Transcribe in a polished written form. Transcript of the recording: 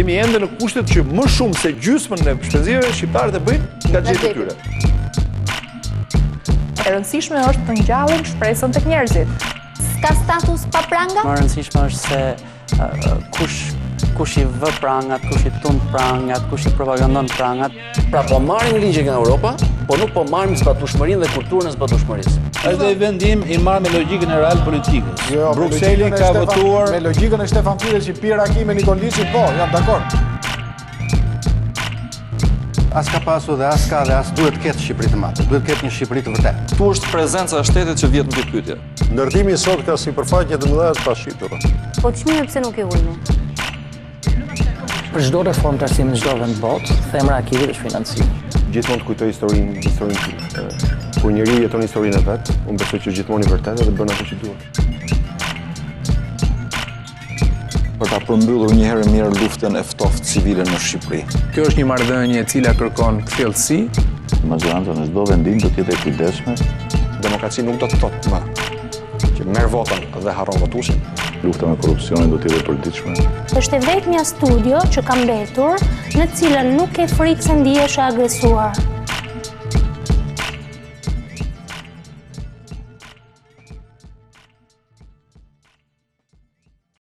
jemi ende në kushtet që më shumë se gjysmën e shpenzimeve shqiptarët e bëjnë nga xhepi i tyre. E rëndësishme është të ngjallin shpresën tek njerëzit. S'ka status pa pranga? Më rëndësishme është se kush i vë prangat, kush i tund prangat, kush i propagandon prangat. Pra po marrim ligje nga Europa, po nuk po marrim zbatueshmërinë dhe kulturën e zbatueshmërisë. Është vendim i marrë me logjikën e real politikës. Jo, Brukseli ka votuar me logjikën e Stefan Fyrit që pi raki me Nikoliçin, po, jam dakord. As ka pasur dhe as ka dhe as duhet ketë Shqipëri të madhe, duhet ketë një Shqipëri të vërtetë. Tu është prezenca e shtetit që vjet në këtë pyetje. Ndërtimi sot ka sipërfaqe të mëdha të pashqitura. Po çmimi pse nuk e ulni? Për çdo reformë të arsimit në çdo vend botë, themra e akivit është financimi. Gjithmonë të kujtoj historinë time. Kur njeriu jeton historinë e vet, unë besoj që gjithmonë i vërtetë dhe bën atë që duhet. Për ta përmbyllur një herë mirë luftën e ftoftë civile në Shqipëri. Kjo është një marrëdhënie e cila kërkon kthjellësi. Majoranca në çdo vendim do të jetë e kujdesshme. Demokraci nuk do të thotë më që merr votën dhe harron votuesin. Lufta me korrupsionin do të jetë e përditshme. Është vetëm një studio që ka mbetur, në cilën nuk ke frikë se ndihesh e agresuar.